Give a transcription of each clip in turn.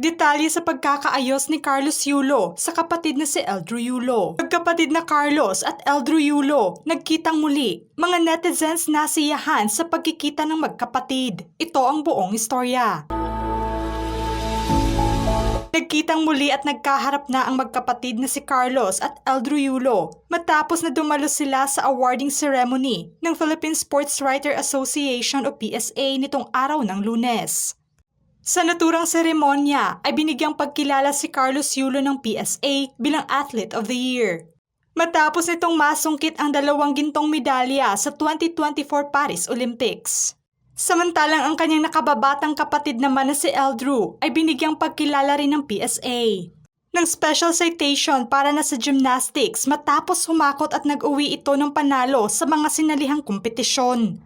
Detalye sa pagkakaayos ni Carlos Yulo sa kapatid na si Eldru Yulo. Magkapatid na Carlos at Eldru Yulo nagkitang muli. Mga netizens nasiyahan sa pagkikita ng magkapatid. Ito ang buong istorya. Nagkitang muli at nagkaharap na ang magkapatid na si Carlos at Eldru Yulo matapos na dumalo sila sa awarding ceremony ng Philippine Sports Writer Association o PSA nitong araw ng Lunes. Sa naturang seremonya ay binigyang pagkilala si Carlos Yulo ng PSA bilang Athlete of the Year. Matapos nitong masungkit ang 2 gintong medalya sa 2024 Paris Olympics. Samantalang ang kanyang nakababatang kapatid naman na si Eldru ay binigyang pagkilala rin ng PSA ng special citation para na sa gymnastics matapos humakot at nag-uwi ito ng panalo sa mga sinalihang kompetisyon.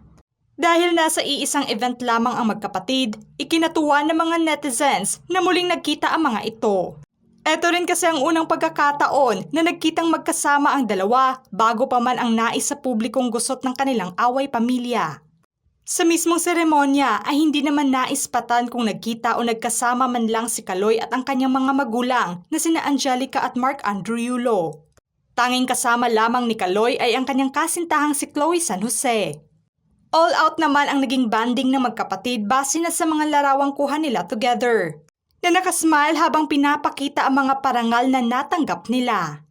Dahil nasa iisang event lamang ang magkapatid, ikinatuwa ng mga netizens na muling nagkita ang mga ito. Ito rin kasi ang unang pagkakataon na nagkitang magkasama ang dalawa bago pa man ang nais sa publikong gusot ng kanilang away pamilya. Sa mismong seremonya ay hindi naman naispatan kung nagkita o nagkasama man lang si Kaloy at ang kanyang mga magulang na sina Angelica at Mark Andrew Yulo. Tanging kasama lamang ni Kaloy ay ang kanyang kasintahang si Chloe San Jose. All out naman ang naging banding ng magkapatid base na sa mga larawang kuha nila together, na nakasmile habang pinapakita ang mga parangal na natanggap nila.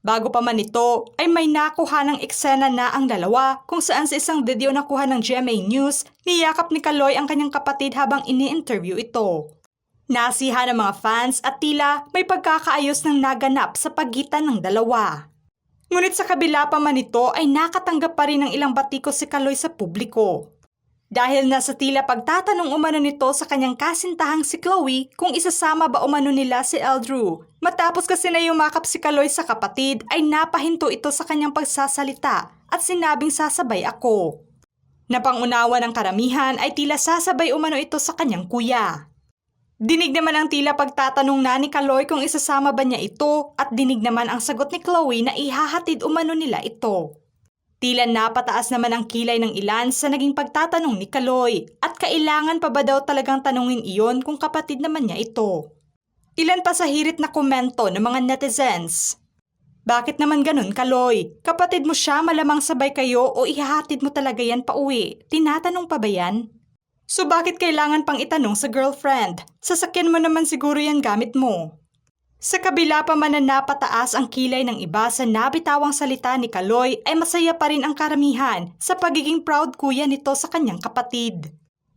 Bago pa man ito ay may nakuha ng eksena na ang dalawa kung saan sa isang video na kuha ng GMA News, niyakap ni Kaloy ang kanyang kapatid habang ini-interview ito. Nasiha ng mga fans at tila may pagkakaayos ng naganap sa pagitan ng dalawa. Ngunit sa kabila pa man ito ay nakatanggap pa rin ng ilang batiko si Kaloy sa publiko. Dahil nasa tila pagtatanong umano nito sa kanyang kasintahang si Chloe kung isasama ba umano nila si Eldru. Matapos kasi na yumakap si Kaloy sa kapatid ay napahinto ito sa kanyang pagsasalita at sinabing sasabay ako. Napangunawa ng karamihan ay tila sasabay umano ito sa kanyang kuya. Dinig naman ang tila pagtatanong na ni Kaloy kung isasama ba niya ito at dinig naman ang sagot ni Chloe na ihahatid umano nila ito. Tila napataas naman ang kilay ng ilan sa naging pagtatanong ni Kaloy at kailangan pa ba daw talagang tanungin iyon kung kapatid naman niya ito. Ilan pa sa hirit na komento ng mga netizens. Bakit naman ganun Kaloy? Kapatid mo siya, malamang sabay kayo o ihahatid mo talaga yan pa uwi? Tinatanong pa ba yan? So bakit kailangan pang itanong sa girlfriend? Sasakyan mo naman siguro yan gamit mo. Sa kabila pa man na napataas ang kilay ng iba sa nabitawang salita ni Kaloy ay masaya pa rin ang karamihan sa pagiging proud kuya nito sa kanyang kapatid.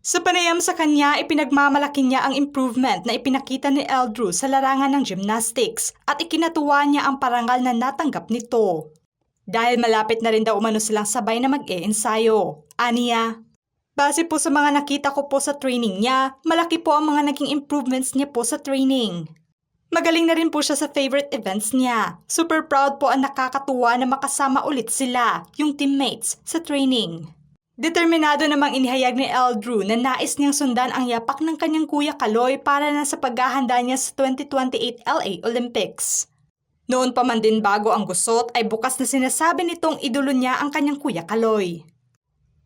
Sa panayam sa kanya, ipinagmamalaki niya ang improvement na ipinakita ni Eldru sa larangan ng gymnastics at ikinatuwa niya ang parangal na natanggap nito. Dahil malapit na rin daw umano silang sabay na mag-e-ensayo. Aniya, base po sa mga nakita ko po sa training niya, malaki po ang mga naging improvements niya po sa training. Magaling na rin po siya sa favorite events niya. Super proud po ang nakakatuwa na makasama ulit sila, yung teammates, sa training. Determinado namang inihayag ni Eldru na nais niyang sundan ang yapak ng kanyang kuya Kaloy para na sa paghahanda niya sa 2028 LA Olympics. Noon pa man din bago ang gusot ay bukas na sinasabi nitong idolo niya ang kanyang kuya Kaloy.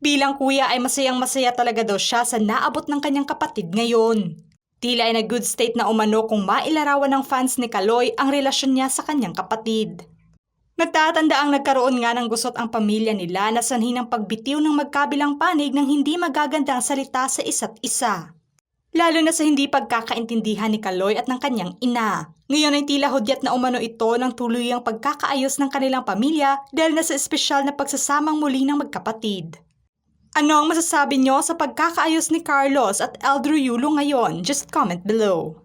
Bilang kuya ay masayang-masaya talaga daw siya sa naabot ng kanyang kapatid ngayon. Tila ay nag-good state na umano kung mailarawan ng fans ni Kaloy ang relasyon niya sa kanyang kapatid. Natatanda ang nagkaroon nga ng gusot ang pamilya nila na sanhi ng pagbitiw ng magkabilang panig ng hindi magagandang salita sa isa't isa. Lalo na sa hindi pagkakaintindihan ni Kaloy at ng kanyang ina. Ngayon ay tila hudyat na umano ito ng tuluyang pagkakaayos ng kanilang pamilya dahil na sa espesyal na pagsasamang muli ng magkapatid. Ano ang masasabi nyo sa pagkakaayos ni Carlos at Eldru Yulo ngayon? Just comment below.